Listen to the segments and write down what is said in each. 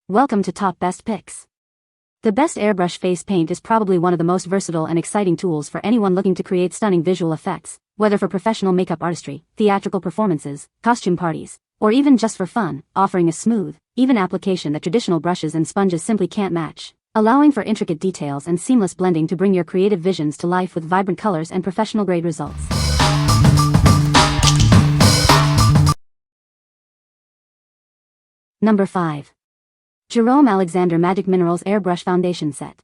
Welcome to Top Best Picks. The best airbrush face paint is probably one of the most versatile and exciting tools for anyone looking to create stunning visual effects, whether for professional makeup artistry, theatrical performances, costume parties, or even just for fun, offering a smooth, even application that traditional brushes and sponges simply can't match, allowing for intricate details and seamless blending to bring your creative visions to life with vibrant colors and professional-grade results. Number 5. Jerome MagicMinerals Airbrush Foundation Set.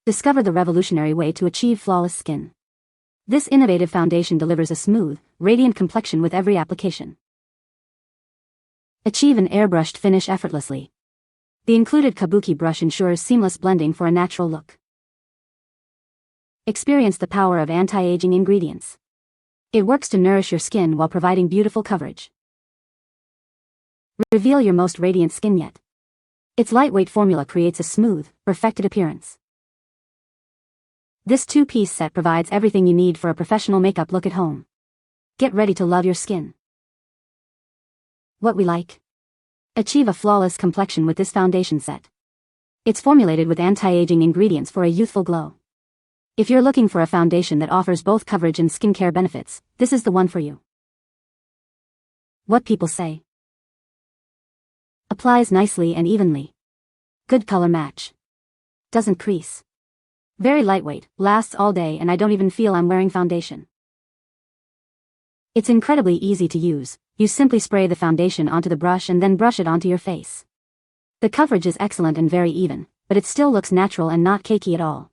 Discover the revolutionary way to achieve flawless skin. This innovative foundation delivers a smooth, radiant complexion with every application. Achieve an airbrushed finish effortlessly. The included kabuki brush ensures seamless blending for a natural look. Experience the power of anti-aging ingredients. It works to nourish your skin while providing beautiful coverage. Reveal your most radiant skin yet. Its lightweight formula creates a smooth, perfected appearance. This two-piece set provides everything you need for a professional makeup look at home. Get ready to love your skin. What we like? Achieve a flawless complexion with this foundation set. It's formulated with anti-aging ingredients for a youthful glow. If you're looking for a foundation that offers both coverage and skincare benefits, this is the one for you. What people say. Applies nicely and evenly. Good color match. Doesn't crease. Very lightweight, lasts all day, and I don't even feel I'm wearing foundation. It's incredibly easy to use. You simply spray the foundation onto the brush and then brush it onto your face. The coverage is excellent and very even, but it still looks natural and not cakey at all.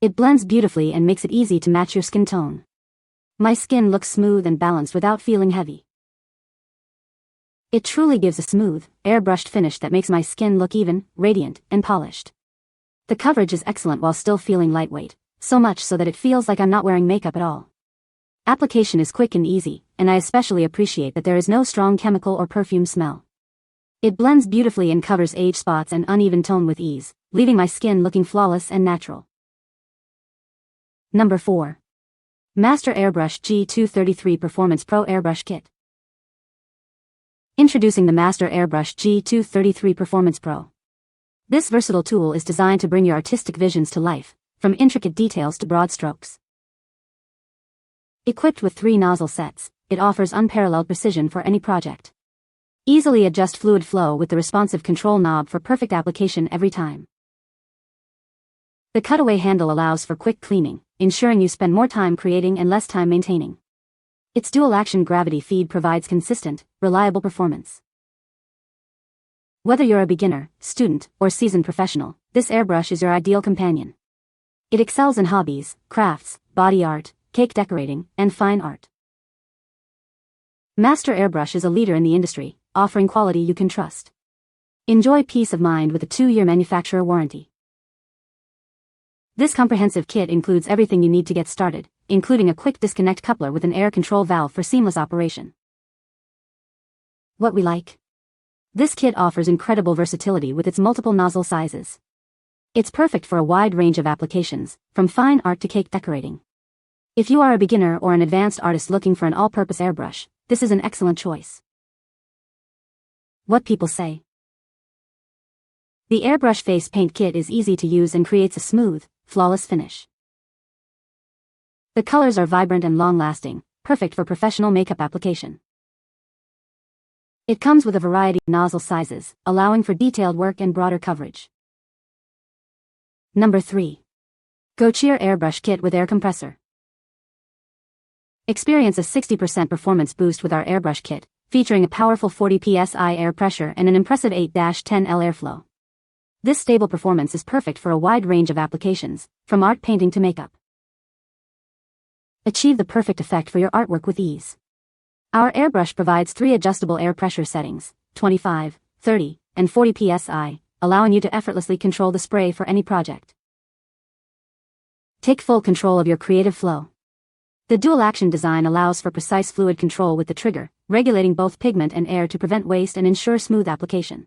It blends beautifully and makes it easy to match your skin tone. My skin looks smooth and balanced without feeling heavy. It truly gives a smooth, airbrushed finish that makes my skin look even, radiant, and polished. The coverage is excellent while still feeling lightweight, so much so that it feels like I'm not wearing makeup at all. Application is quick and easy, and I especially appreciate that there is no strong chemical or perfume smell. It blends beautifully and covers age spots and uneven tone with ease, leaving my skin looking flawless and natural. Number 4. Master Airbrush G233 Performance Pro Airbrush Kit. Introducing the Master Airbrush G233 Performance Pro. This versatile tool is designed to bring your artistic visions to life, from intricate details to broad strokes. Equipped with 3 nozzle sets, it offers unparalleled precision for any project. Easily adjust fluid flow with the responsive control knob for perfect application every time. The cutaway handle allows for quick cleaning, ensuring you spend more time creating and less time maintaining. Its dual-action gravity feed provides consistent, reliable performance. Whether you're a beginner, student, or seasoned professional, this airbrush is your ideal companion. It excels in hobbies, crafts, body art, cake decorating, and fine art. Master Airbrush is a leader in the industry, offering quality you can trust. Enjoy peace of mind with a 2-year manufacturer warranty. This comprehensive kit includes everything you need to get started, including a quick disconnect coupler with an air control valve for seamless operation. What we like? This kit offers incredible versatility with its multiple nozzle sizes. It's perfect for a wide range of applications, from fine art to cake decorating. If you are a beginner or an advanced artist looking for an all-purpose airbrush, this is an excellent choice. What people say. The Airbrush Face Paint Kit is easy to use and creates a smooth, flawless finish. The colors are vibrant and long-lasting, perfect for professional makeup application. It comes with a variety of nozzle sizes, allowing for detailed work and broader coverage. Number 3. Gocheer Airbrush Kit with Air Compressor. Experience a 60% performance boost with our airbrush kit, featuring a powerful 40 psi air pressure and an impressive 8-10 L airflow. This stable performance is perfect for a wide range of applications, from art painting to makeup. Achieve the perfect effect for your artwork with ease. Our airbrush provides 3 adjustable air pressure settings, 25, 30, and 40 psi, allowing you to effortlessly control the spray for any project. Take full control of your creative flow. The dual-action design allows for precise fluid control with the trigger, regulating both pigment and air to prevent waste and ensure smooth application.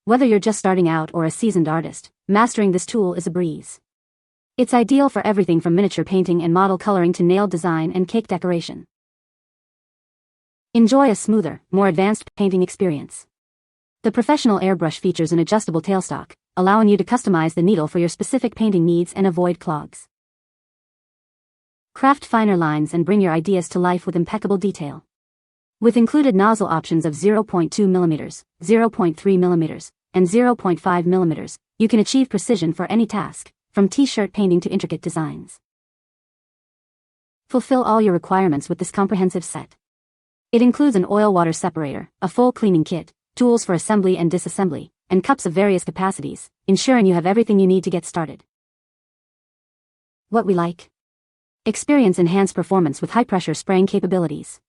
Whether you're just starting out or a seasoned artist, mastering this tool is a breeze. It's ideal for everything from miniature painting and model coloring to nail design and cake decoration. Enjoy a smoother, more advanced painting experience. The professional airbrush features an adjustable tailstock, allowing you to customize the needle for your specific painting needs and avoid clogs. Craft finer lines and bring your ideas to life with impeccable detail. With included nozzle options of 0.2 mm, 0.3 mm, and 0.5 mm, you can achieve precision for any task, from t-shirt painting to intricate designs. Fulfill all your requirements with this comprehensive set. It includes an oil-water separator, a full cleaning kit, tools for assembly and disassembly, and cups of various capacities, ensuring you have everything you need to get started. What we like. Experience enhanced performance with high-pressure spraying capabilities.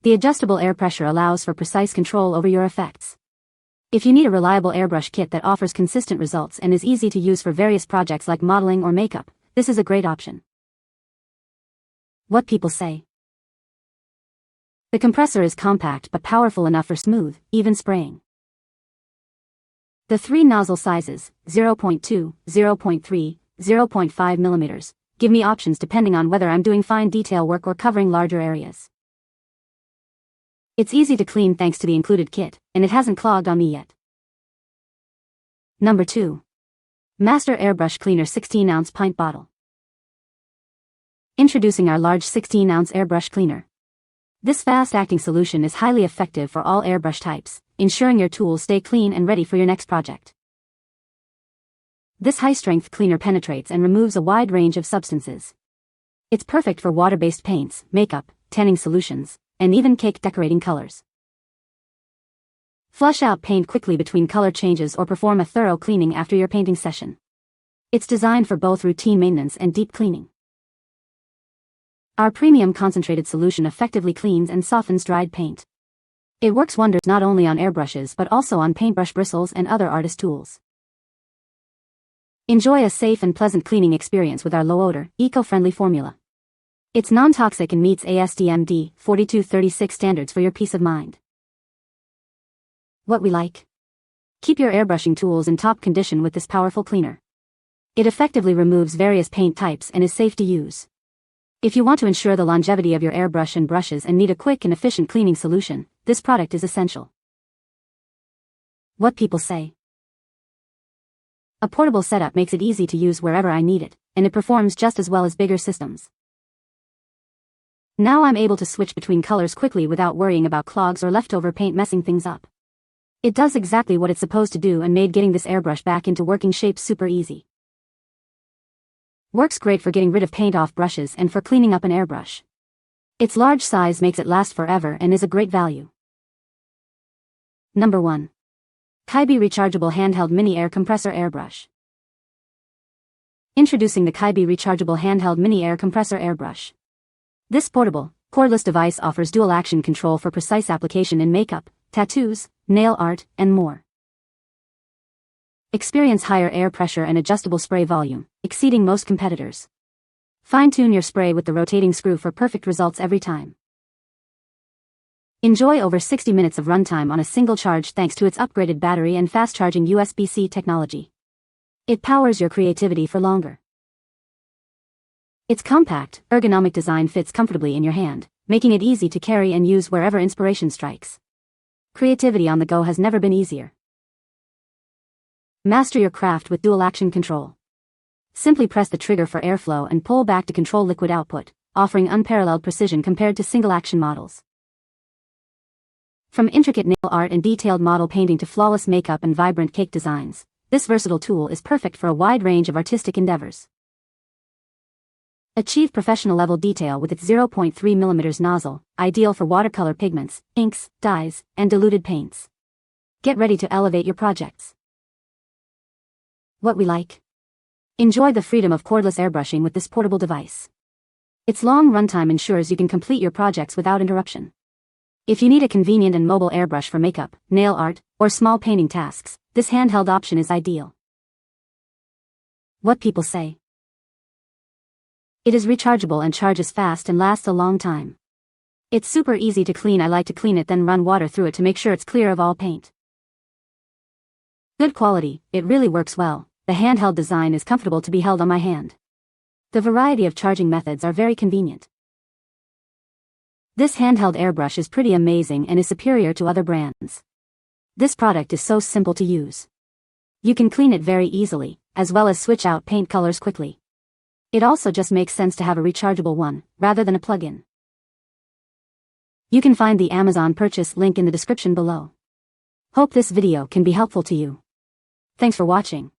The adjustable air pressure allows for precise control over your effects. If you need a reliable airbrush kit that offers consistent results and is easy to use for various projects like modeling or makeup, this is a great option. What people say. The compressor is compact but powerful enough for smooth, even spraying. The three nozzle sizes, 0.2, 0.3, 0.5 mm, give me options depending on whether I'm doing fine detail work or covering larger areas. It's easy to clean thanks to the included kit, and it hasn't clogged on me yet. Number 2. Master Airbrush Cleaner 16-ounce Pint Bottle. Introducing our large 16-ounce airbrush cleaner. This fast-acting solution is highly effective for all airbrush types, ensuring your tools stay clean and ready for your next project. This high-strength cleaner penetrates and removes a wide range of substances. It's perfect for water-based paints, makeup, tanning solutions, and even cake decorating colors. Flush out paint quickly between color changes or perform a thorough cleaning after your painting session. It's designed for both routine maintenance and deep cleaning. Our premium concentrated solution effectively cleans and softens dried paint. It works wonders not only on airbrushes but also on paintbrush bristles and other artist tools. Enjoy a safe and pleasant cleaning experience with our low-odor, eco-friendly formula. It's non-toxic and meets ASTM D4236 standards for your peace of mind. What we like. Keep your airbrushing tools in top condition with this powerful cleaner. It effectively removes various paint types and is safe to use. If you want to ensure the longevity of your airbrush and brushes and need a quick and efficient cleaning solution, this product is essential. What people say. A portable setup makes it easy to use wherever I need it, and it performs just as well as bigger systems. Now I'm able to switch between colors quickly without worrying about clogs or leftover paint messing things up. It does exactly what it's supposed to do and made getting this airbrush back into working shape super easy. Works great for getting rid of paint off brushes and for cleaning up an airbrush. Its large size makes it last forever and is a great value. Number 1. KIBEE Rechargeable Handheld Mini Air Compressor Airbrush. Introducing the KIBEE Rechargeable Handheld Mini Air Compressor Airbrush. This portable, cordless device offers dual-action control for precise application in makeup, tattoos, nail art, and more. Experience higher air pressure and adjustable spray volume, exceeding most competitors. Fine-tune your spray with the rotating screw for perfect results every time. Enjoy over 60 minutes of runtime on a single charge thanks to its upgraded battery and fast-charging USB-C technology. It powers your creativity for longer. Its compact, ergonomic design fits comfortably in your hand, making it easy to carry and use wherever inspiration strikes. Creativity on the go has never been easier. Master your craft with dual-action control. Simply press the trigger for airflow and pull back to control liquid output, offering unparalleled precision compared to single-action models. From intricate nail art and detailed model painting to flawless makeup and vibrant cake designs, this versatile tool is perfect for a wide range of artistic endeavors. Achieve professional-level detail with its 0.3 mm nozzle, ideal for watercolor pigments, inks, dyes, and diluted paints. Get ready to elevate your projects. What we like. Enjoy the freedom of cordless airbrushing with this portable device. Its long runtime ensures you can complete your projects without interruption. If you need a convenient and mobile airbrush for makeup, nail art, or small painting tasks, this handheld option is ideal. What people say. It is rechargeable and charges fast and lasts a long time. It's super easy to clean. I like to clean it then run water through it to make sure it's clear of all paint. Good quality, it really works well. The handheld design is comfortable to be held on my hand. The variety of charging methods are very convenient. This handheld airbrush is pretty amazing and is superior to other brands. This product is so simple to use. You can clean it very easily, as well as switch out paint colors quickly. It also just makes sense to have a rechargeable one, rather than a plug-in. You can find the Amazon purchase link in the description below. Hope this video can be helpful to you. Thanks for watching.